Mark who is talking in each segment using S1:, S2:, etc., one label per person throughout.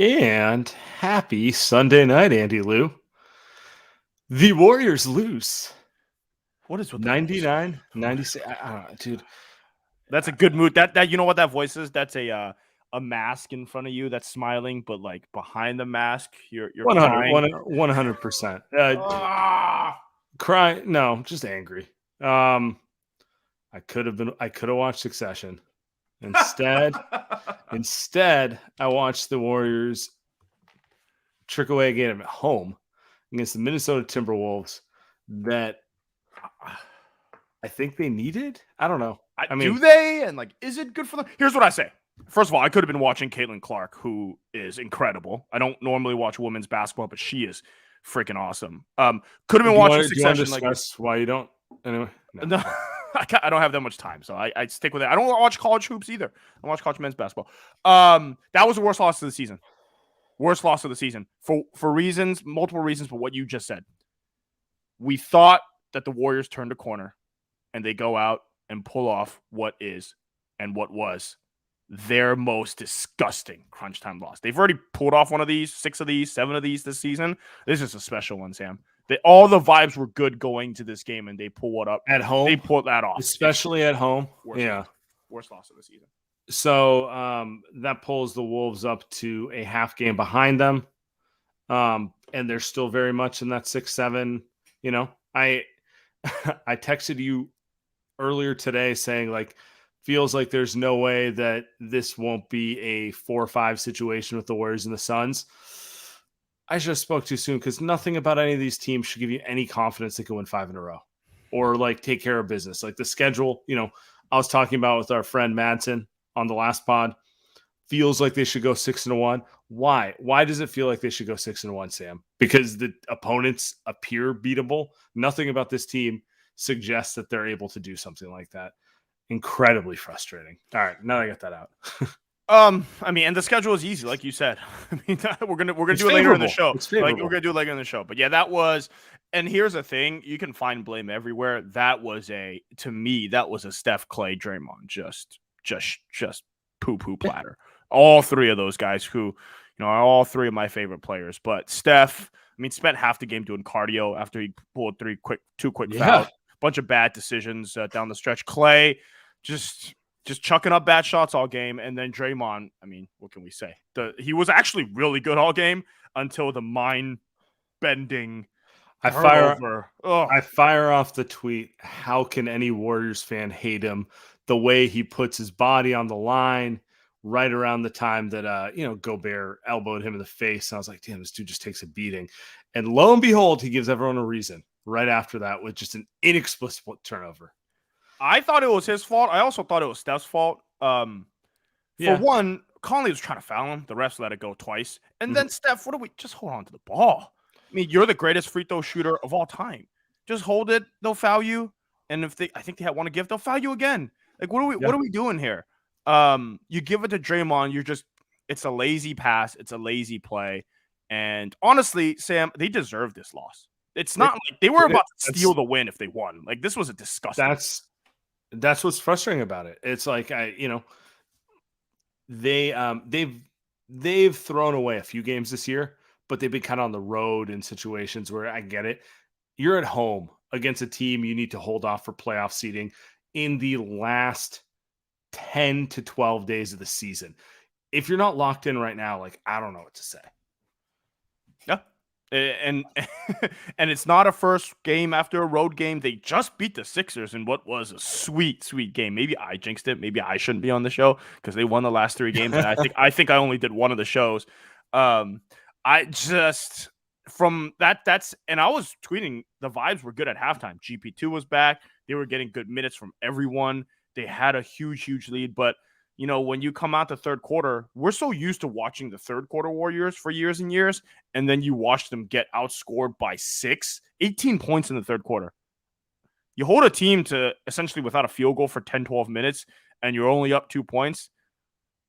S1: And happy Sunday night, Andy Lou. The Warriors lose
S2: What is with the voice?
S1: 99, 96. I don't know, dude.
S2: That's a good mood. That you know what that voice is? That's a mask in front of you that's smiling, but like behind the mask, you're
S1: 100,
S2: crying.
S1: 100%.
S2: Ah!
S1: Cry, no, just angry. I could have watched Succession. Instead, I watched the Warriors trick away a game at home against the Minnesota Timberwolves that I think they needed. I don't know. I mean,
S2: do they? And like, is it good for them? Here's what I say. First of all, I could have been watching Caitlin Clark, who is incredible. I don't normally watch women's basketball, but she is freaking awesome. Could have been watching Succession.
S1: Do you want to discuss why you don't? Anyway,
S2: no. I don't have that much time, so I stick with it. I don't watch college hoops either. I watch college men's basketball. That was the worst loss of the season. Worst loss of the season for reasons, multiple reasons, but what you just said. We thought that the Warriors turned a corner, and they go out and pull off what is and what was their most disgusting crunch time loss. They've already pulled off one of these, 6 of these, 7 of these this season. This is a special one, Sam. All the vibes were good going to this game, and they pull what up
S1: at home.
S2: They pulled that off,
S1: especially at home.
S2: Worst loss of the season.
S1: So that pulls the Wolves up to a half game behind them, and they're still very much in that 6-7. You know, I texted you earlier today saying like, feels like there's no way that this won't be a 4-5 situation with the Warriors and the Suns. I just spoke too soon because nothing about any of these teams should give you any confidence they can win 5 in a row or like take care of business. Like the schedule, I was talking about with our friend Madsen on the last pod, feels like they should go 6-1. Why? Why does it feel like they should go 6-1, Sam? Because the opponents appear beatable. Nothing about this team suggests that they're able to do something like that. Incredibly frustrating. All right, now I got that out.
S2: I mean, and the schedule is easy, like you said. I mean, we're gonna do it later in the show. Like we're gonna do it later in the show. But yeah, that was. And here's the thing: you can find blame everywhere. That was to me, that was a Steph, Clay, Draymond, just poo platter. All 3 of those guys, who are all 3 of my favorite players. But Steph, I mean, spent half the game doing cardio after he pulled 2 quick fouls. Bunch of bad decisions down the stretch. Clay, just chucking up bad shots all game. And then Draymond, I mean, what can we say? He was actually really good all game until the mind-bending turnover.
S1: I fire off the tweet, how can any Warriors fan hate him? The way he puts his body on the line right around the time that, Gobert elbowed him in the face. And I was like, damn, this dude just takes a beating. And lo and behold, he gives everyone a reason right after that with just an inexplicable turnover.
S2: I thought it was his fault. I also thought it was Steph's fault. For one, Conley was trying to foul him. The refs let it go twice. And then Steph, just hold on to the ball. I mean, you're the greatest free throw shooter of all time. Just hold it. They'll foul you. And I think they had one to give, they'll foul you again. Like, what are we doing here? You give it to Draymond. It's a lazy pass. It's a lazy play. And honestly, Sam, they deserve this loss. It's not like they were about to steal the win if they won. Like, this was a disgusting.
S1: That's what's frustrating about it. It's like they've thrown away a few games this year, but they've been kind of on the road in situations where I get it. You're at home against a team you need to hold off for playoff seeding in the last 10 to 12 days of the season. If you're not locked in right now, like, I don't know what to say.
S2: Yeah. And it's not a first game after a road game. They just beat the Sixers in what was a sweet game. Maybe I jinxed it. Maybe I shouldn't be on the show because they won the last 3 games. And I think I only did one of the shows. I just from that's and I was tweeting the vibes were good at halftime. GP2 was back. They were getting good minutes from everyone. They had a huge lead, but when you come out the third quarter, we're so used to watching the third quarter Warriors for years and years, and then you watch them get outscored by 18 points in the third quarter. You hold a team to essentially without a field goal for 10, 12 minutes, and you're only up 2 points,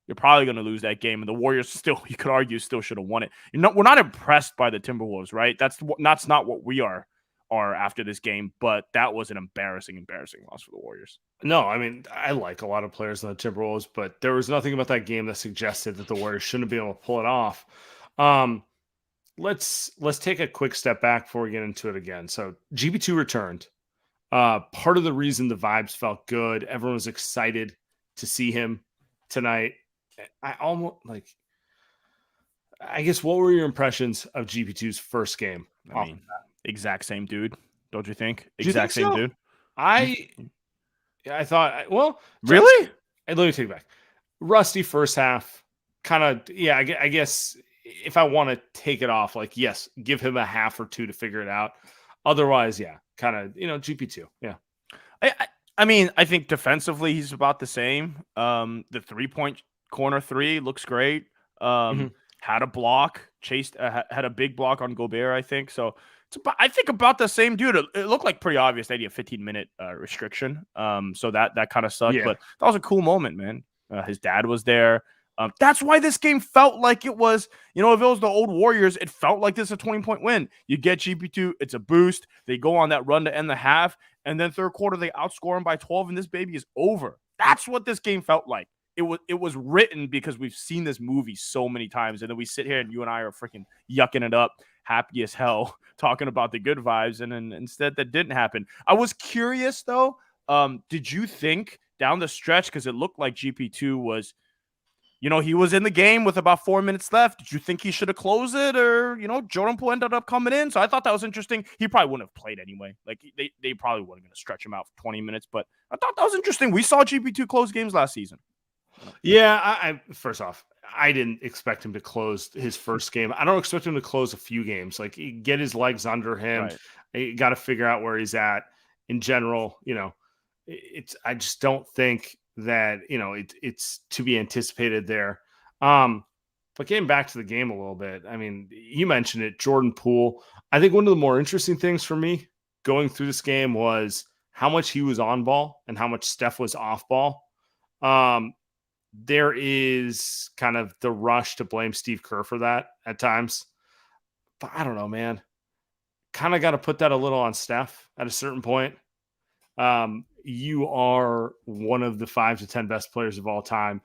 S2: you're probably going to lose that game. And the Warriors still, you could argue, still should have won it. We're not impressed by the Timberwolves, right? That's not what we are are after this game, but that was an embarrassing loss for the Warriors.
S1: No, I mean, I like a lot of players in the Timberwolves, but there was nothing about that game that suggested that the Warriors shouldn't be able to pull it off. Um, let's take a quick step back before we get into it again. So GB2 returned. Part of the reason the vibes felt good, everyone was excited to see him tonight. I guess, what were your impressions of GP2's first game?
S2: I mean, exact same dude, don't you think?
S1: Exact
S2: same dude.
S1: I thought, well,
S2: really?
S1: Let me take it back. Rusty first half, kind of, yeah. I guess if I want to take it off, like, yes, give him a half or two to figure it out. Otherwise, yeah, kind of, GP2, yeah.
S2: I mean, I think defensively he's about the same. The 3-point corner three looks great. Had a block, chased, had a big block on Gobert, I think. So I think about the same dude. It looked like pretty obvious that he had a 15-minute restriction. So that kind of sucked, but that was a cool moment, man. His dad was there. That's why this game felt like it was, if it was the old Warriors, it felt like this is a 20-point win. You get GP2, it's a boost. They go on that run to end the half, and then third quarter, they outscore him by 12, and this baby is over. That's what this game felt like. It was written because we've seen this movie so many times, and then we sit here and you and I are freaking yucking it up, happy as hell, talking about the good vibes, and then instead that didn't happen. I was curious, though. Did you think down the stretch, because it looked like GP2 was, he was in the game with about 4 minutes left. Did you think he should have closed it, or, Jordan Poole ended up coming in? So I thought that was interesting. He probably wouldn't have played anyway. Like, they probably weren't going to stretch him out for 20 minutes, but I thought that was interesting. We saw GP2 close games last season.
S1: Yeah, I first off, I didn't expect him to close his first game. I don't expect him to close a few games. Like, get his legs under him. Right. You got to figure out where he's at. In general, I just don't think that it's to be anticipated there. But getting back to the game a little bit, I mean, you mentioned it, Jordan Poole. I think one of the more interesting things for me going through this game was how much he was on ball and how much Steph was off ball. There is kind of the rush to blame Steve Kerr for that at times. But I don't know, man. Kind of got to put that a little on Steph at a certain point. You are one of the 5 to 10 best players of all time.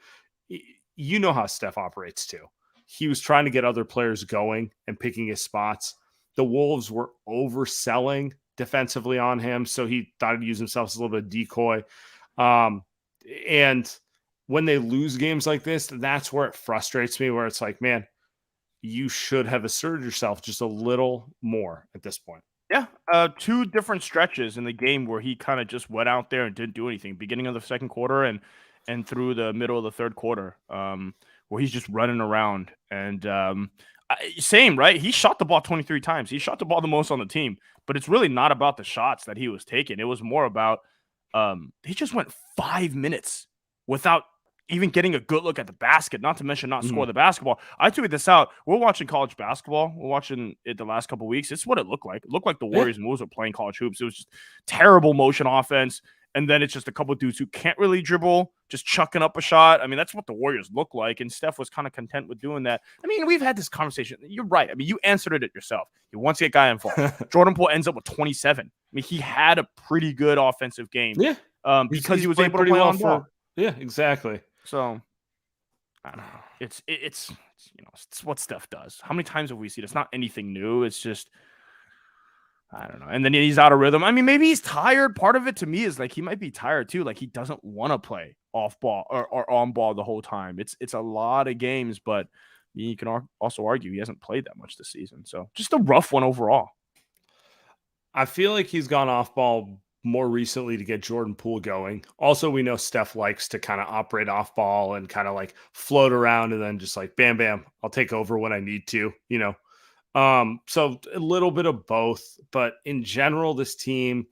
S1: You know how Steph operates too. He was trying to get other players going and picking his spots. The Wolves were overselling defensively on him, so he thought he'd use himself as a little bit of decoy. And when they lose games like this, that's where it frustrates me, where it's like, man, you should have asserted yourself just a little more at this point.
S2: Yeah, 2 different stretches in the game where he kind of just went out there and didn't do anything. Beginning of the second quarter and through the middle of the third quarter, where he's just running around. And same, right? He shot the ball 23 times. He shot the ball the most on the team. But it's really not about the shots that he was taking. It was more about he just went 5 minutes without even getting a good look at the basket, not to mention not score the basketball. I tweeted this out. We're watching college basketball. We're watching it the last couple of weeks. It's what it looked like. It looked like the Warriors moves were playing college hoops. It was just terrible motion offense. And then it's just a couple of dudes who can't really dribble, just chucking up a shot. I mean, that's what the Warriors look like. And Steph was kind of content with doing that. I mean, we've had this conversation. You're right. I mean, you answered it yourself. He wants to get guy involved. Jordan Poole ends up with 27. I mean, he had a pretty good offensive game.
S1: Yeah.
S2: Because he was able to play on ball.
S1: Yeah, exactly.
S2: So I don't know. It's it's what Steph does. How many times have we seen it? It's not anything new. It's just, I don't know. And then he's out of rhythm. I mean, maybe he's tired. Part of it to me is like he might be tired too. Like he doesn't want to play off ball or on ball the whole time. It's a lot of games, but you can also argue he hasn't played that much this season. So just a rough one overall.
S1: I feel like he's gone off ball more recently to get Jordan Poole going. Also, we know Steph likes to kind of operate off ball and kind of like float around and then just like, bam, bam, I'll take over when I need to, So a little bit of both, but in general, this team,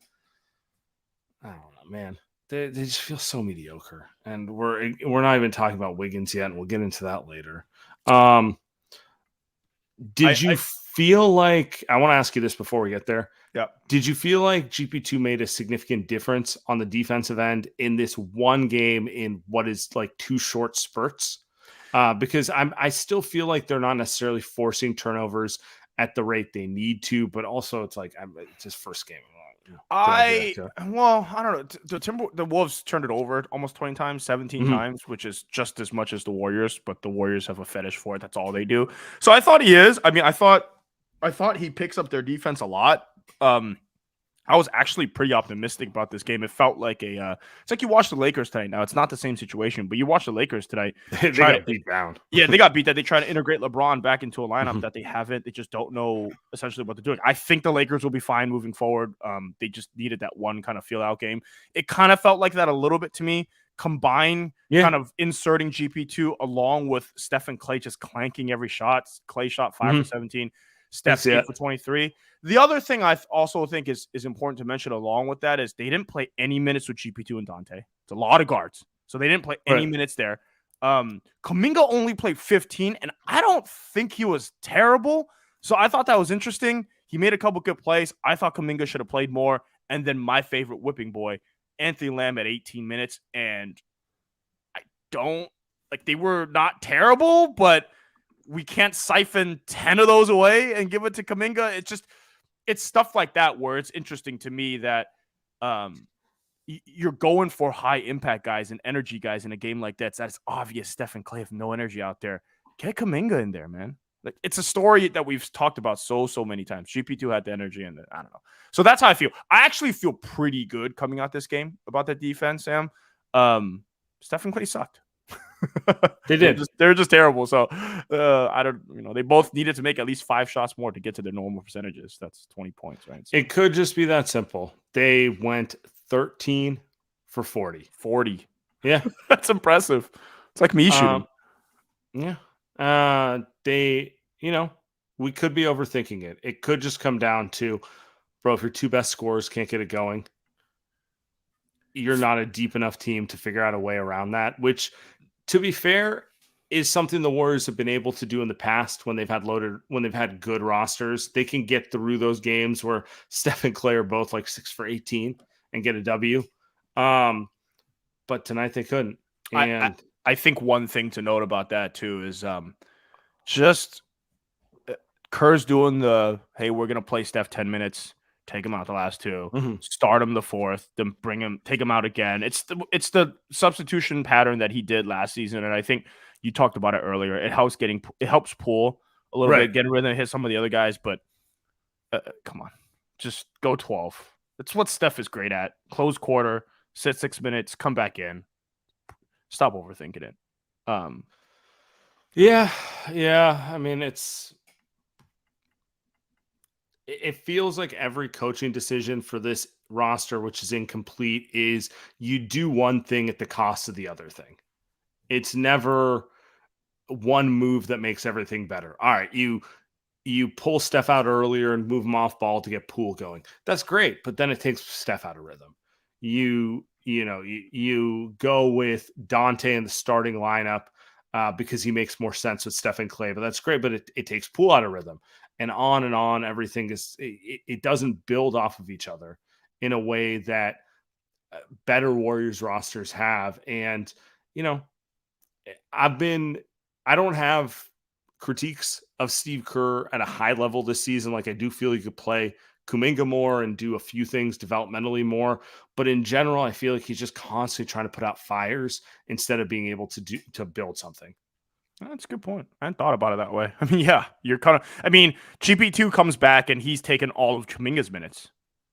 S1: I don't know, man, they just feel so mediocre. And we're not even talking about Wiggins yet, and we'll get into that later. Did you feel like, I want to ask you this before we get there.
S2: Yeah.
S1: Did you feel like GP2 made a significant difference on the defensive end in this one game in what is like 2 short spurts? Because I still feel like they're not necessarily forcing turnovers at the rate they need to, but also it's like it's his first game.
S2: I don't know. The Wolves turned it over almost 20 times, 17 times, which is just as much as the Warriors, but the Warriors have a fetish for it. That's all they do. So I thought he is. I mean, I thought he picks up their defense a lot. I was actually pretty optimistic about this game. It felt like it's like you watch the Lakers tonight. Now it's not the same situation, but you watch the Lakers tonight.
S1: They got beat down.
S2: Yeah, they got beat. That they try to integrate LeBron back into a lineup that they haven't. They just don't know essentially what they're doing. I think the Lakers will be fine moving forward. They just needed that one kind of feel out game. It kind of felt like that a little bit to me. Combine kind of inserting GP2 along with Steph and Clay just clanking every shot. Clay shot 5 for 17. Steph 8 for 23. The other thing I also think is important to mention along with that is they didn't play any minutes with GP2 and Dante. It's a lot of guards. So they didn't play any minutes there. Kuminga only played 15, and I don't think he was terrible. So I thought that was interesting. He made a couple good plays. I thought Kuminga should have played more. And then my favorite whipping boy, Anthony Lamb at 18 minutes. And they were not terrible, but we can't siphon 10 of those away and give it to Kuminga. It's stuff like that where it's interesting to me that you're going for high impact guys and energy guys in a game like that. That's obvious. Steph and Clay have no energy out there. Get Kuminga in there, man. Like, it's a story that we've talked about so many times. GP2 had the energy, and I don't know. So that's how I feel. I actually feel pretty good coming out this game about the defense, Sam. Steph and Clay sucked.
S1: They did.
S2: They're just terrible. So I don't, they both needed to make at least 5 shots more to get to their normal percentages. That's 20 points, right? So
S1: it could just be that simple. They went 13 for 40.
S2: 40.
S1: Yeah.
S2: That's impressive. It's like me shooting.
S1: Yeah. We could be overthinking it. It could just come down to, bro, if your 2 best scorers can't get it going, you're not a deep enough team to figure out a way around that, which, to be fair, is something the Warriors have been able to do in the past when they've had good rosters. They can get through those games where Steph and Clay are both like 6 for 18 and get a W. But tonight they couldn't. And
S2: I think one thing to note about that too is just Kerr's doing hey, we're going to play Steph 10 minutes. Take him out the last 2, start him the 4th, then take him out again. It's the substitution pattern that he did last season, and I think you talked about it earlier. It helps pull a little bit, get rid of hit some of the other guys, but come on, just go 12. That's what Steph is great at. Close quarter, sit 6 minutes, come back in. Stop overthinking it.
S1: Yeah. I mean, it feels like every coaching decision for this roster, which is incomplete, is you do one thing at the cost of the other thing. It's never one move that makes everything better. All right, you pull Steph out earlier and move him off ball to get Poole going. That's great, but then it takes Steph out of rhythm. You go with Dante in the starting lineup because he makes more sense with Steph and Clay, but that's great, but it takes Poole out of rhythm. And on, everything it doesn't build off of each other in a way that better Warriors rosters have. And, I don't have critiques of Steve Kerr at a high level this season. Like, I do feel he could play Kuminga more and do a few things developmentally more. But in general, I feel like he's just constantly trying to put out fires instead of being able to build something.
S2: That's a good point. I hadn't thought about it that way. I mean, yeah, GP2 comes back and he's taken all of Kuminga's minutes.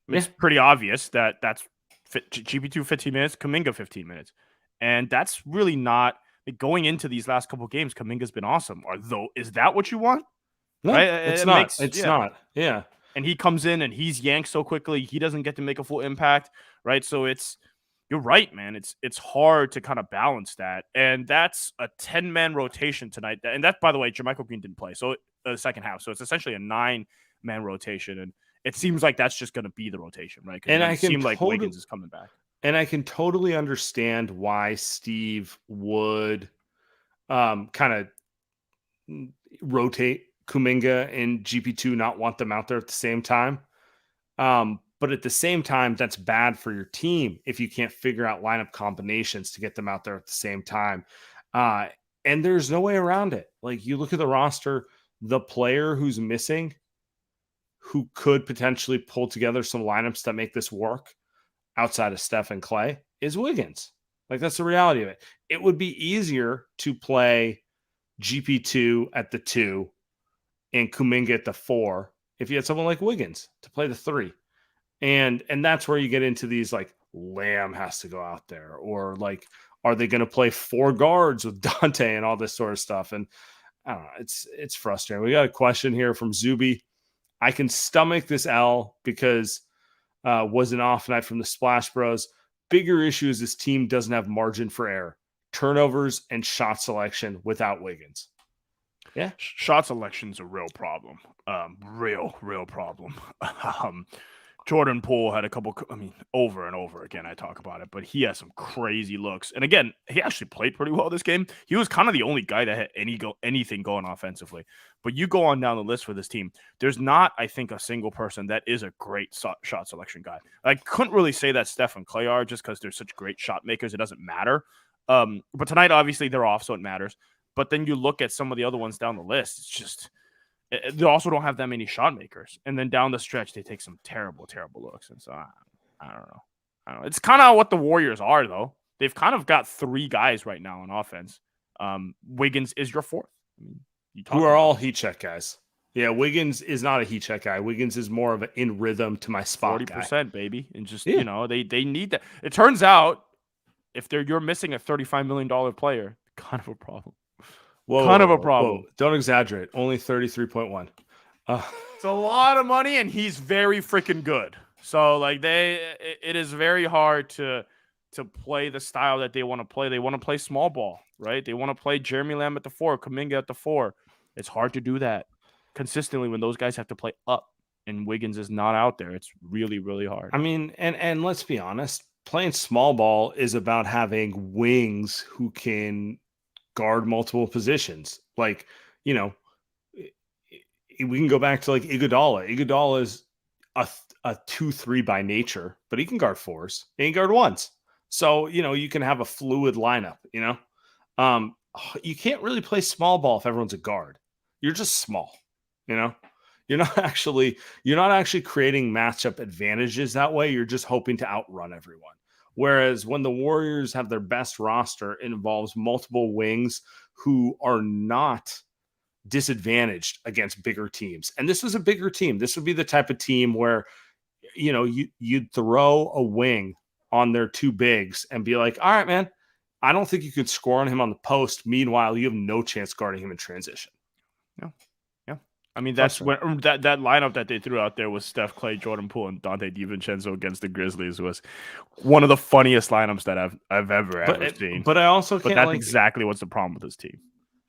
S2: It's pretty obvious that's GP2 15 minutes, Kuminga 15 minutes. And that's really not going into these last couple of games. Kuminga's been awesome. Is that what you want?
S1: No, right? It's not. It's not. Yeah.
S2: And he comes in and he's yanked so quickly. He doesn't get to make a full impact. Right. So you're right, man. It's hard to kind of balance that. And that's a 10-man rotation tonight. And that, by the way, Jermichael Green didn't play. So the second half. So it's essentially a 9-man rotation. And it seems like that's just going to be the rotation, right?
S1: And
S2: it seems like Wiggins is coming back.
S1: And I can totally understand why Steve would kind of rotate Kuminga and GP2, not want them out there at the same time. But at the same time, that's bad for your team if you can't figure out lineup combinations to get them out there at the same time. And there's no way around it. Like, you look at the roster, the player who's missing who could potentially pull together some lineups that make this work outside of Steph and Clay is Wiggins. Like, that's the reality of it. It would be easier to play GP2 at the 2 and Kuminga at the 4 if you had someone like Wiggins to play the 3. And that's where you get into these, like, Lamb has to go out there, or like, are they going to play 4 guards with Dante and all this sort of stuff? And I don't know. It's frustrating. We got a question here from Zuby. I can stomach this L because was an off night from the Splash Bros. Bigger issue is this team doesn't have margin for error, turnovers, and shot selection without Wiggins. Yeah,
S2: shot selection's a real problem. Real problem. Jordan Poole had a couple, over and over again, I talk about it, but he has some crazy looks. And again, he actually played pretty well this game. He was kind of the only guy that had anything going offensively. But you go on down the list for this team, there's not, I think, a single person that is a great shot selection guy. I couldn't really say that Steph and Clay are, just because they're such great shot makers. It doesn't matter. But tonight, obviously, they're off, so it matters. But then you look at some of the other ones down the list, it's just... They also don't have that many shot makers. And then down the stretch, they take some terrible, terrible looks. And so I don't know. It's kind of what the Warriors are, though. They've kind of got 3 guys right now on offense. Wiggins is your 4th.
S1: Who are all heat check guys. Yeah, Wiggins is not a heat check guy. Wiggins is more of an in rhythm to my spot
S2: 40%,
S1: guy.
S2: baby. And just, they need that. It turns out, if you're missing a $35 million player, kind of a problem. Kind of a problem.
S1: Whoa. Don't exaggerate. Only 33.1.
S2: It's a lot of money, and he's very freaking good. So, like, it is very hard to play the style that they want to play. They want to play small ball, right? They want to play Jeremy Lamb at the 4, Kuminga at the 4. It's hard to do that consistently when those guys have to play up, and Wiggins is not out there. It's really, really hard.
S1: I mean, and let's be honest, playing small ball is about having wings who can guard multiple positions. Like, we can go back to like Iguodala. Iguodala is a 2-3 by nature, but he can guard 4s. He can guard 1s. So, you can have a fluid lineup, you can't really play small ball if everyone's a guard. You're just small, You're not actually creating matchup advantages that way. You're just hoping to outrun everyone. Whereas when the Warriors have their best roster, it involves multiple wings who are not disadvantaged against bigger teams. And this was a bigger team. This would be the type of team where, you'd throw a wing on their 2 bigs and be like, all right, man, I don't think you could score on him on the post. Meanwhile, you have no chance guarding him in transition.
S2: Yeah. I mean, that's when that lineup that they threw out there was Steph, Clay, Jordan Poole, and Dante DiVincenzo against the Grizzlies was one of the funniest lineups that I've ever seen.
S1: But I also can't.
S2: But that's exactly what's the problem with this team.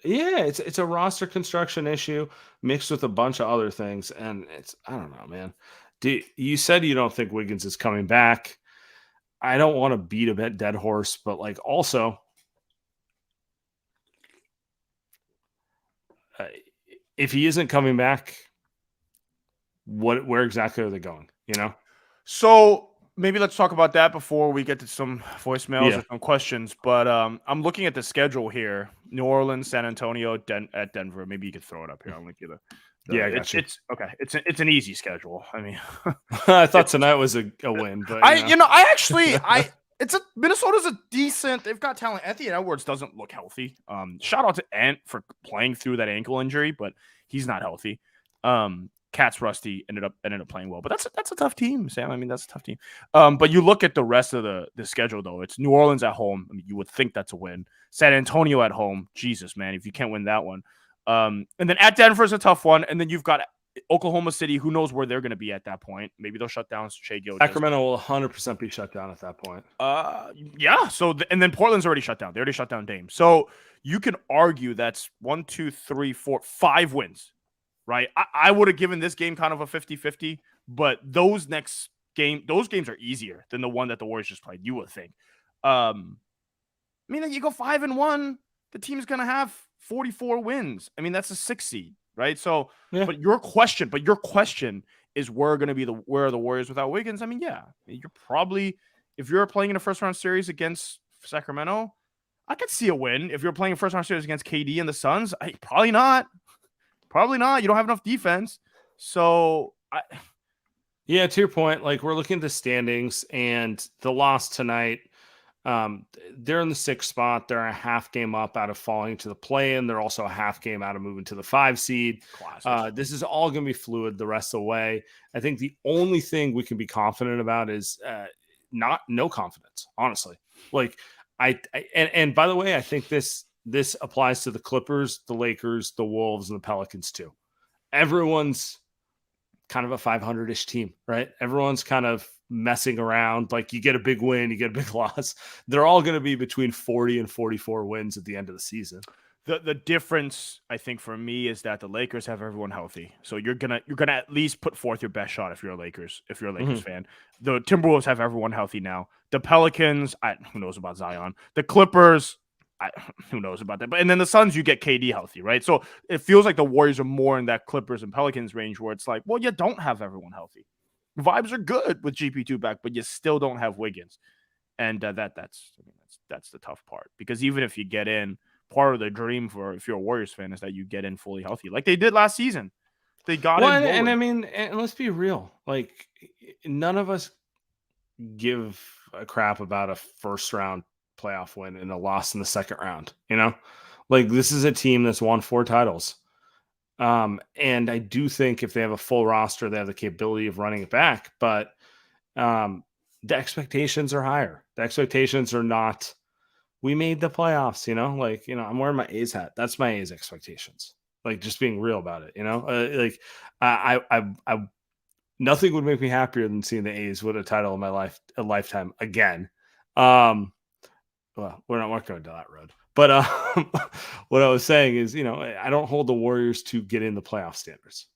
S1: Yeah, it's a roster construction issue mixed with a bunch of other things, and I don't know, man. You said you don't think Wiggins is coming back. I don't want to beat a dead horse, but like also. If he isn't coming back, where exactly are they going?
S2: So maybe let's talk about that before we get to some voicemails or some questions. But I'm looking at the schedule here: New Orleans, San Antonio, at Denver. Maybe you could throw it up here. I'll link you
S1: I got you.
S2: It's okay. It's an easy schedule. I mean,
S1: I thought tonight was a win, but
S2: Minnesota's a decent. They've got talent. Anthony Edwards doesn't look healthy. Shout out to Ant for playing through that ankle injury, but he's not healthy. Cat's rusty. Ended up playing well, but that's a tough team, Sam. I mean, that's a tough team. But you look at the rest of the schedule though. It's New Orleans at home. I mean, you would think that's a win. San Antonio at home. Jesus, man, if you can't win that one. And then at Denver is a tough one. And then you've got Oklahoma City. Who knows where they're going to be at that point? Maybe they'll shut down Shai Gilgeous.
S1: Sacramento will 100% be shut down at that point.
S2: Yeah. So and then Portland's already shut down. They already shut down Dame. So you can argue that's 1, 2, 3, 4, 5 wins, right? I would have given this game kind of a 50-50, but those games are easier than the one that the Warriors just played. You would think. I mean, you go 5-1, the team's going to have 44 wins. I mean, that's a 6 seed. Right. So, yeah. But your question is where are the Warriors without Wiggins? I mean, yeah, you're probably, if you're playing in a first round series against Sacramento, I could see a win. If you're playing a first round series against KD and the Suns, probably not. You don't have enough defense. So
S1: Yeah, to your point, like we're looking at the standings and the loss tonight. They're in the 6th spot. They're a half game up out of falling to the play-in. They're also a half game out of moving to the 5 seed.
S2: Classic.
S1: This is all going to be fluid the rest of the way. I think the only thing we can be confident about is no confidence, honestly. Like and by the way, I think this applies to the Clippers, the Lakers, the Wolves, and the Pelicans too. Everyone's kind of a 500-ish team, right? Everyone's kind of messing around. Like you get a big win, you get a big loss. They're all going to be between 40 and 44 wins at the end of the season.
S2: The difference, I think, for me is that the Lakers have everyone healthy, so you're gonna at least put forth your best shot if you're a Lakers fan. The Timberwolves have everyone healthy now. The Pelicans, who knows about Zion? The Clippers, who knows about that? And then the Suns, you get KD healthy, right? So it feels like the Warriors are more in that Clippers and Pelicans range where it's like, well, you don't have everyone healthy. Vibes are good with GP2 back, but you still don't have Wiggins, and that's the tough part, because even if you get in, part of the dream for if you're a Warriors fan is that you get in fully healthy, like they did last season. They got in.
S1: And I mean, and let's be real. Like none of us give a crap about a first round playoff win and a loss in the second round. You know, like this is a team that's won 4 titles. And I do think if they have a full roster, they have the capability of running it back. But the expectations are higher. The expectations are not. We made the playoffs, like, I'm wearing my A's hat. That's my A's expectations. Like just being real about it, I nothing would make me happier than seeing the A's win a title in my lifetime again. Well, we're not going down that road, but what I was saying is, I don't hold the Warriors to get in the playoff standards.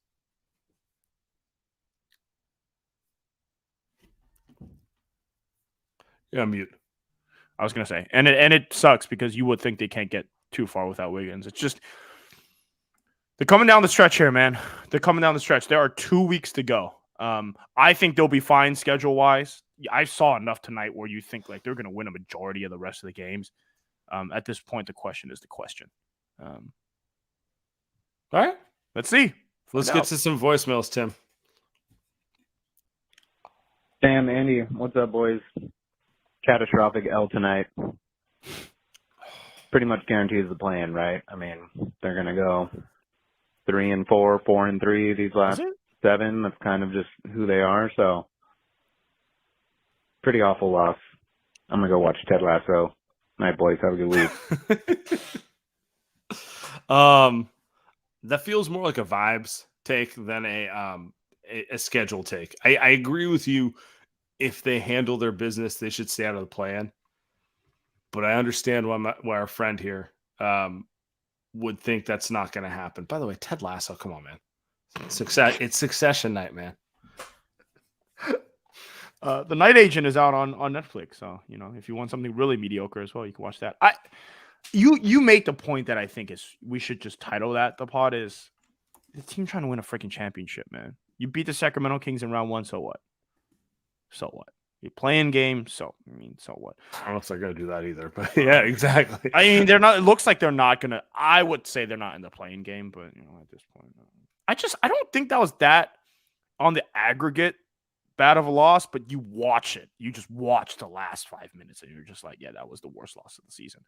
S1: Yeah, mute.
S2: I was gonna say, and it sucks because you would think they can't get too far without Wiggins. It's just they're coming down the stretch here, man. They're coming down the stretch. There are 2 weeks to go. I think they'll be fine schedule wise. I saw enough tonight where you think like they're gonna win a majority of the rest of the games. At this point, the question is the question.
S1: All right,
S2: let's see.
S1: Let's get to some voicemails, Tim.
S3: Sam, Andy, what's up, boys? Catastrophic L tonight. Pretty much guarantees the play-in, right? I mean, they're going to go 3-4, 4-3 these last 7. That's kind of just who they are. So, pretty awful loss. I'm going to go watch Ted Lasso. Night, boys. Have a good week.
S1: That feels more like a vibes take than a schedule take. I agree with you. If they handle their business, they should stay out of the play-in. But I understand why our friend here would think that's not going to happen. By the way, Ted Lasso, come on, man. It's Succession night, man.
S2: The Night Agent is out on Netflix, so if you want something really mediocre as well, you can watch that. You make the point that I think is we should just title that. The pod is the team trying to win a freaking championship, man. You beat the Sacramento Kings in round 1, so what? So what? You play-in game, so what?
S1: I don't know if they're gonna do that either, but yeah, exactly.
S2: I mean, they're not. It looks like they're not gonna. I would say they're not in the play-in game, but at this point, I don't think that was that on the aggregate bad of a loss. But you watch it, you just watch the last 5 minutes, and you're just like, yeah, that was the worst loss of the season.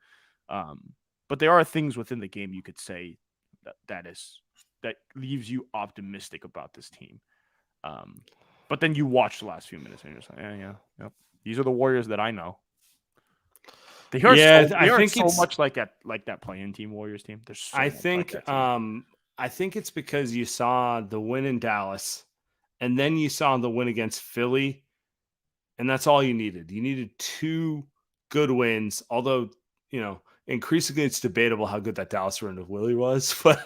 S2: But there are things within the game you could say that leaves you optimistic about this team. But then you watch the last few minutes and you're just like, yep. These are the Warriors that I know. They are so much like that play-in team, Warriors team. There's so
S1: I think it's because you saw the win in Dallas, and then you saw the win against Philly, and that's all you needed. You needed 2 good wins, although increasingly it's debatable how good that Dallas run of Willie was, but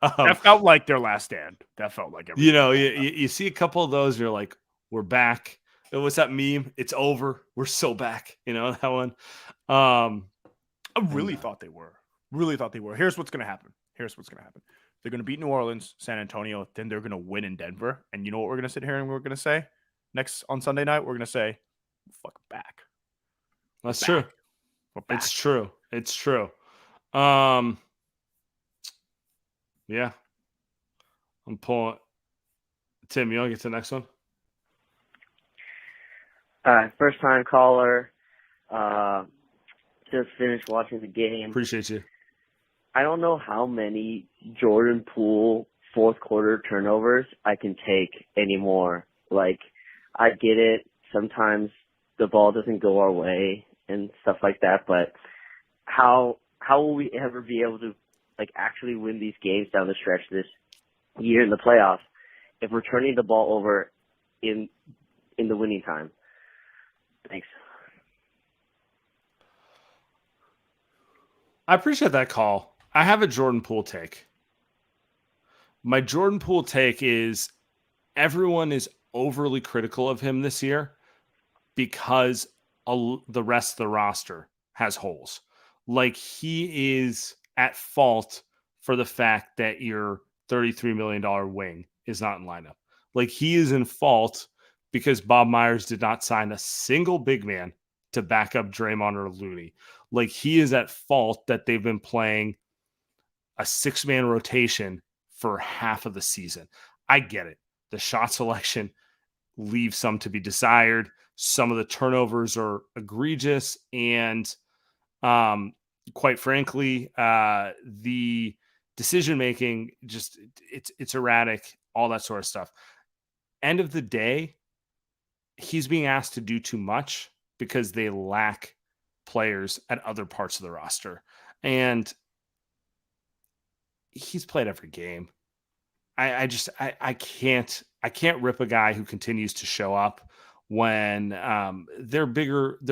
S2: that felt like their last stand. That felt like
S1: you see a couple of those, you're like, we're back. What's that meme? It's over. We're so back. That one.
S2: I really thought they were. Here's what's gonna happen. They're gonna beat New Orleans, San Antonio, then they're gonna win in Denver. And you know what we're gonna sit here and we're gonna say next on Sunday night? We're gonna say, "Fuck back."
S1: That's true. It's true. Yeah. I'm pulling. Tim, you want to get to the next one?
S4: First time caller. Just finished watching the game.
S1: Appreciate you.
S4: I don't know how many Jordan Poole fourth quarter turnovers I can take anymore. Like, I get it. Sometimes the ball doesn't go our way and stuff like that, but how will we ever be able to like actually win these games down the stretch this year in the playoffs if we're turning the ball over in the winning time? Thanks.
S1: I appreciate that call. I have a Jordan Poole take. My Jordan Poole take is everyone is overly critical of him this year because the rest of the roster has holes. Like, he is at fault for the fact that your $33 million wing is not in lineup. Like, he is in fault because Bob Myers did not sign a single big man to back up Draymond or Looney. Like, he is at fault that they've been playing a 6-man rotation for half of the season. I get it. The shot selection leaves some to be desired. Some of the turnovers are egregious. And quite frankly, the decision-making, just it's erratic, all that sort of stuff. End of the day, he's being asked to do too much because they lack players at other parts of the roster. And he's played every game. I can't rip a guy who continues to show up when there are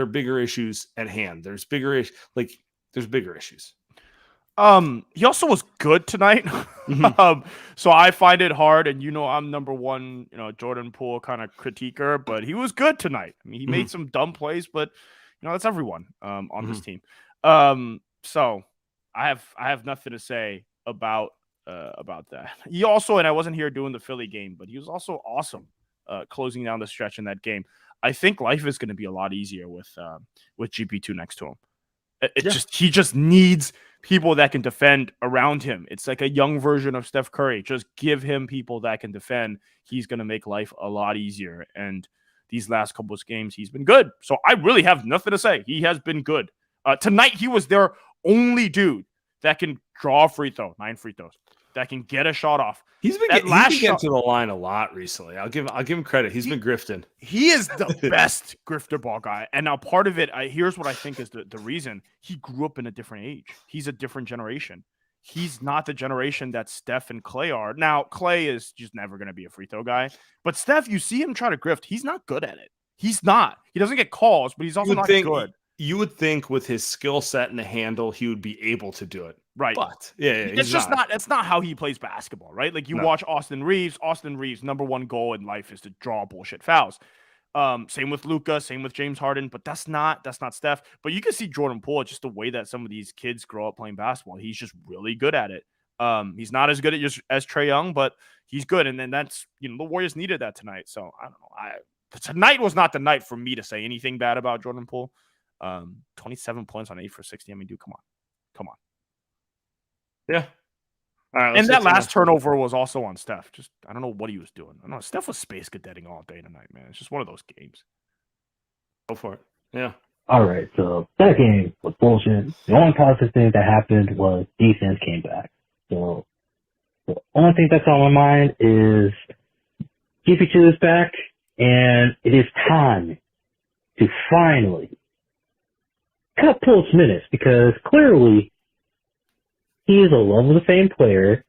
S1: bigger issues at hand. There's bigger issues.
S2: He also was good tonight. So I find it hard, and I'm number one, Jordan Poole kind of critiquer, but he was good tonight. I mean, he made some dumb plays, but that's everyone on this team. So I have nothing to say about that. He also, and I wasn't here doing the Philly game, but he was also awesome closing down the stretch in that game. I think life is going to be a lot easier with GP2 next to him. He just needs people that can defend around him. It's like a young version of Steph Curry. Just give him people that can defend. He's going to make life a lot easier. And these last couple of games, he's been good. So I really have nothing to say. He has been good. Tonight, he was their only dude that can draw a free throw, 9 free throws, that can get a shot off.
S1: He's been getting to the line a lot recently. I'll give him credit. He's been grifting.
S2: He is the best grifter ball guy. And now part of it, here's what I think is the reason. He grew up in a different age. He's a different generation. He's not the generation that Steph and Clay are. Now, Clay is just never going to be a free throw guy. But Steph, you see him try to grift. He's not good at it. He's not. He doesn't get calls, but he's also not good.
S1: You would think with his skill set and the handle, he would be able to do it.
S2: Right.
S1: But it's
S2: just not. That's not how he plays basketball, right? Like watch Austin Reeves. Austin Reeves' number one goal in life is to draw bullshit fouls. Same with Luka, same with James Harden, but that's not Steph. But you can see Jordan Poole, just the way that some of these kids grow up playing basketball. He's just really good at it. He's not as good as Trae Young, but he's good. And then that's the Warriors needed that tonight. So I don't know. Tonight was not the night for me to say anything bad about Jordan Poole. 27 points on 8 for 60. I mean, dude, come on.
S1: Yeah. All right.
S2: And that last turnover was also on Steph. Just, I don't know what he was doing. I don't know. Steph was space cadetting all day tonight, man. It's just one of those games.
S1: Go for it. Yeah.
S5: All right. So that game was bullshit. The only positive thing that happened was defense came back. So the only thing that's on my mind is GP2 is back, and it is time to finally cut Poole's minutes, because clearly he is a love of the fame player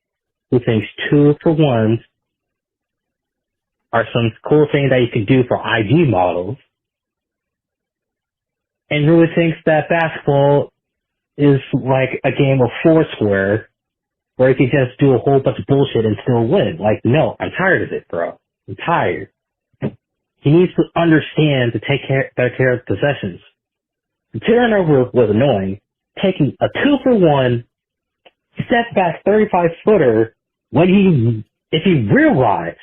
S5: who thinks 2-for-1s are some cool thing that you can do for IG models, and really thinks that basketball is like a game of Foursquare where you can just do a whole bunch of bullshit and still win. Like, no, I'm tired of it, bro. I'm tired. He needs to understand to take better care of possessions. The turnover was annoying. Taking a 2-for-1 step back 35-footer if he realized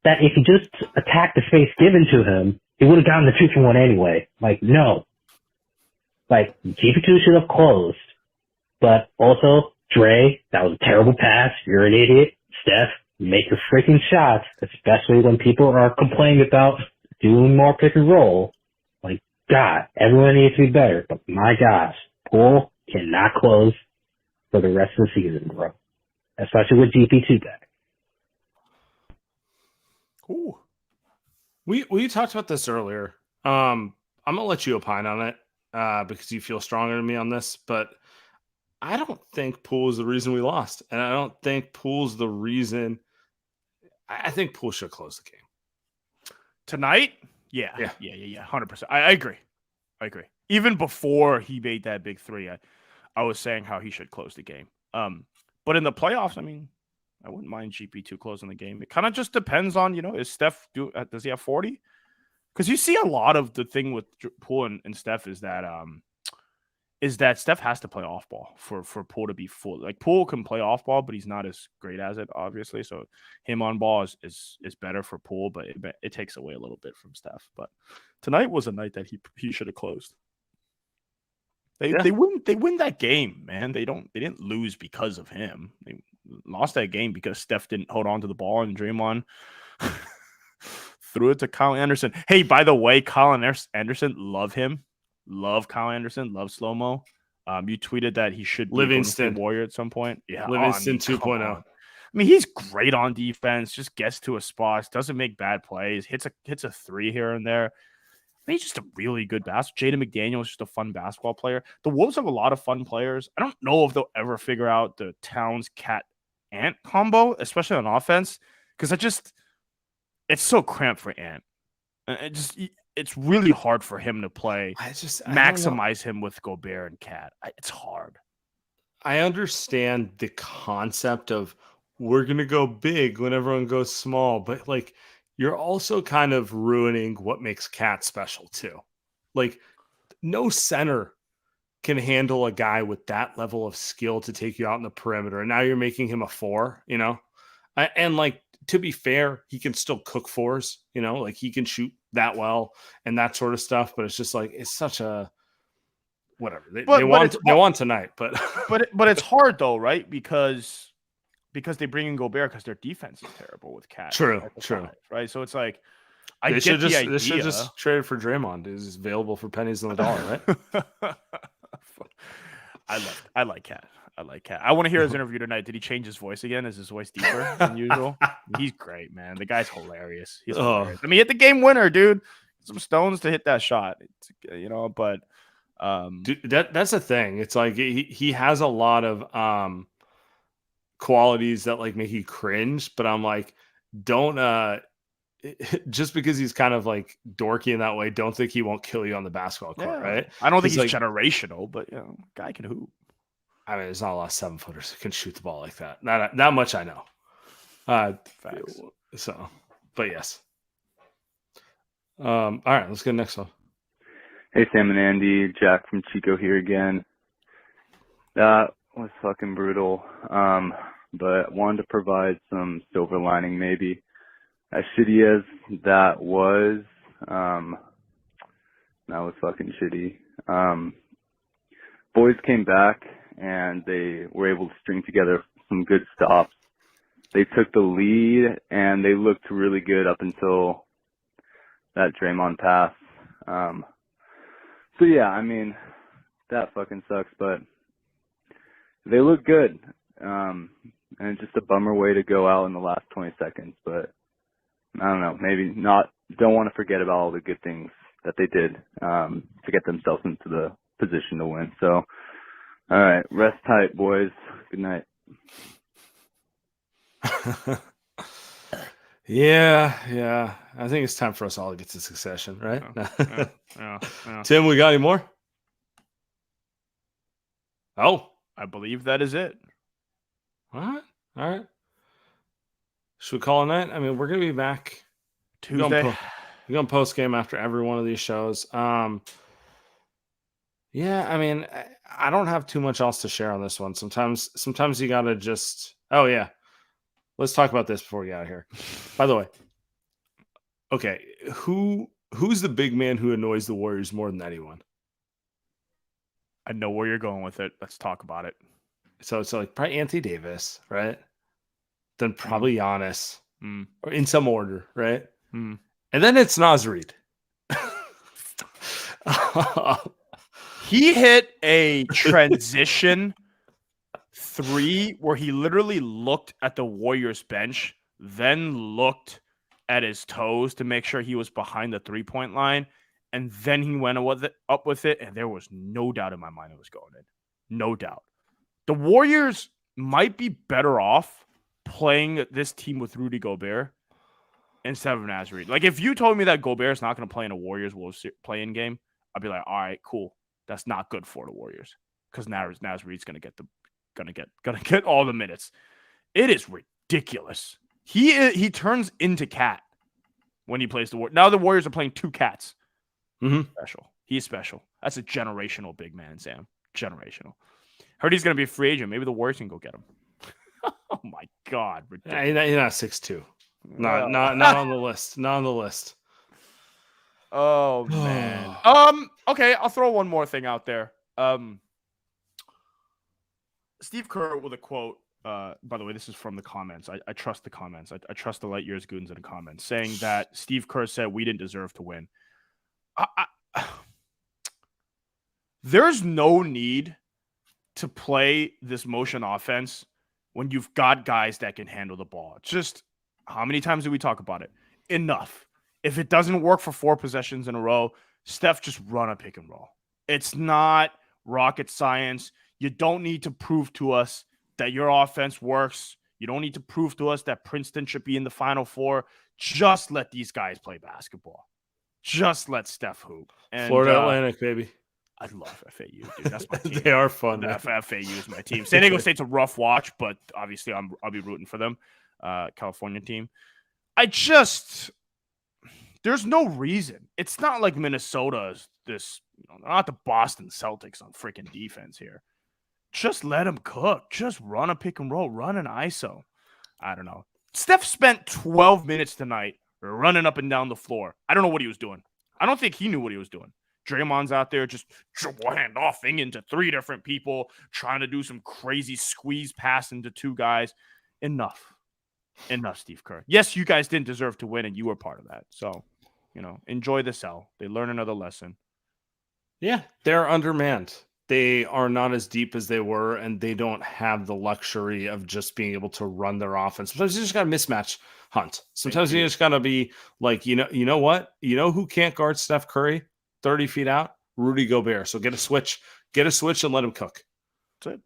S5: that if he just attacked the space given to him, he would have gotten the 2-for-1 anyway. Like, no. Like, GP2 should have closed. But also, Dre, that was a terrible pass. You're an idiot. Steph, make your freaking shots, especially when people are complaining about doing more pick and roll. Like, God, everyone needs to be better. But my gosh, Poole cannot close for the rest of the season, bro. Especially with GP2 back.
S2: Ooh.
S1: We talked about this earlier. I'm gonna let you opine on it because you feel stronger than me on this, but I don't think Poole is the reason we lost, and I don't think Poole's the reason. I think Poole should close the game
S2: Tonight? Yeah. 100%. I agree. Even before he made that big three, I was saying how he should close the game. But in the playoffs, I mean, I wouldn't mind GP2 closing the game. It kind of just depends on, is Steph does he have 40? Because you see a lot of the thing with Poole and Steph is that Steph has to play off ball for Poole to be full. Like Poole can play off ball, but he's not as great as it, obviously. So him on ball is better for Poole, but it takes away a little bit from Steph. But tonight was a night that he should have closed. They win that game, man. They didn't lose because of him. They lost that game because Steph didn't hold on to the ball and Draymond threw it to Kyle Anderson. Hey, by the way, Kyle Anderson, love him. Love Kyle Anderson. Love slow-mo. You tweeted that he should be
S1: Livingston
S2: a Warrior at some point. Yeah,
S1: Livingston 2.0.
S2: I mean, he's great on defense. Just gets to a spot. Doesn't make bad plays. Hits a three here and there. I mean, he's just a really good basketball. Jaden McDaniel is just a fun basketball player. The Wolves have a lot of fun players. I don't know if they'll ever figure out the Towns Cat Ant combo, especially on offense, because it's so cramped for Ant. It's really hard for him to play. I maximize him with Gobert and Cat. It's hard.
S1: I understand the concept of we're gonna go big when everyone goes small, but like you're also kind of ruining what makes Cat special too. Like no center can handle a guy with that level of skill to take you out in the perimeter. And now you're making him a 4, and like, to be fair, he can still cook fours, like he can shoot that well and that sort of stuff. But it's just like, it's such a, whatever they want tonight, but
S2: it's hard though, right? Because they bring in Gobert because their defense is terrible with Cat.
S1: True.
S2: Right. So it's like,
S1: They should just trade for Draymond. Is available for pennies on the dollar, right?
S2: I like Cat. I want to hear his interview tonight. Did he change his voice again? Is his voice deeper than usual? He's great, man. The guy's hilarious. He's hilarious. I mean, hit the game winner, dude. Some stones to hit that shot. But
S1: dude, that's the thing. It's like he has a lot of qualities that like make you cringe, but I'm like, don't just because he's kind of like dorky in that way, don't think he won't kill you on the basketball court, right?
S2: I don't think he's generational, but guy can hoop.
S1: I mean, there's not a lot of 7-footers who can shoot the ball like that. That much I know.
S2: Facts.
S1: So, but yes. All right, let's go next one.
S3: Hey, Sam and Andy, Jack from Chico here again. That was fucking brutal. But wanted to provide some silver lining maybe. As shitty as that was fucking shitty. Boys came back and they were able to string together some good stops. They took the lead and they looked really good up until that Draymond pass. So yeah, I mean, that fucking sucks, but they look good. And it's just a bummer way to go out in the last 20 seconds, but I don't know, maybe not, don't want to forget about all the good things that they did, to get themselves into the position to win. So, all right, rest tight, boys. Good night.
S1: Yeah. I think it's time for us all to get to Succession, right?
S2: Yeah.
S1: Tim, we got any more? Oh,
S2: I believe that is it.
S1: All right. Should we call it a night? I mean, we're going to be back
S2: Tuesday.
S1: We're going to post game after every one of these shows. Yeah, I mean, I don't have too much else to share on this one. Sometimes you got to just, oh yeah. Let's talk about this before we get out of here. By the way, okay, who's the big man who annoys the Warriors more than anyone?
S2: I know where you're going with it. Let's talk about it.
S1: So it's like probably Anthony Davis, right? then probably Giannis,
S2: Mm.
S1: or in some order, right?
S2: Mm.
S1: And then it's Naz Reid.
S2: He hit a transition 3 where he literally looked at the Warriors bench, then looked at his toes to make sure he was behind the 3-point line, and then he went up with it, and there was no doubt in my mind it was going in. No doubt. The Warriors might be better off playing this team with Rudy Gobert instead of Naz Reid. Like, if you told me that Gobert's not going to play in a Warriors-Wolves play-in game, I'd be like, all right, cool. That's not good for the Warriors because Naz Reid's going to get all the minutes. It is ridiculous. He turns into Cat when he plays the Warriors. Now the Warriors are playing 2 Cats.
S1: Mm-hmm.
S2: Special. He's special. That's a generational big man, Sam. Generational. Heard he's going to be a free agent. Maybe the Warriors can go get him. Oh my God.
S1: Yeah, he's not 6'2". Not on the list. Not on the list.
S2: Oh man. Okay, I'll throw one more thing out there. Steve Kerr with a quote. By the way, this is from the comments. I trust the comments. I trust the Light Years Goons in the comments, saying that Steve Kerr said we didn't deserve to win. There's no need to play this motion offense when you've got guys that can handle the ball. Just how many times do we talk about it? Enough. If it doesn't work for 4 possessions in a row, Steph, just run a pick and roll. It's not rocket science. You don't need to prove to us that your offense works. You don't need to prove to us that Princeton should be in the Final Four. Just let these guys play basketball. Just let Steph hoop. And,
S1: Florida Atlantic, baby.
S2: I love FAU, dude. That's my team.
S1: They are fun.
S2: FAU is my team. San Diego State's a rough watch, but obviously I'll be rooting for them. California team. There's no reason. It's not like Minnesota is this, they're not the Boston Celtics on freaking defense here. Just let them cook. Just run a pick and roll. Run an ISO. I don't know. Steph spent 12 minutes tonight running up and down the floor. I don't know what he was doing. I don't think he knew what he was doing. Draymond's out there just hand-offing into 3 different people, trying to do some crazy squeeze pass into 2 guys. Enough, Steve Kerr. Yes, you guys didn't deserve to win, and you were part of that. So, enjoy the L. They learn another lesson.
S1: Yeah, they're undermanned. They are not as deep as they were, and they don't have the luxury of just being able to run their offense. Sometimes you just got to mismatch hunt. Sometimes you just got to be like, you know what? You know who can't guard Steph Curry 30 feet out? Rudy Gobert. So get a switch and let him cook.
S2: That's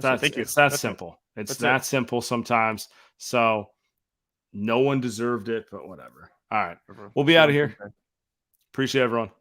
S2: it.
S1: Thank you. It's that simple. It's that simple sometimes. So no one deserved it, but whatever. All right. We'll be out of here. Appreciate everyone.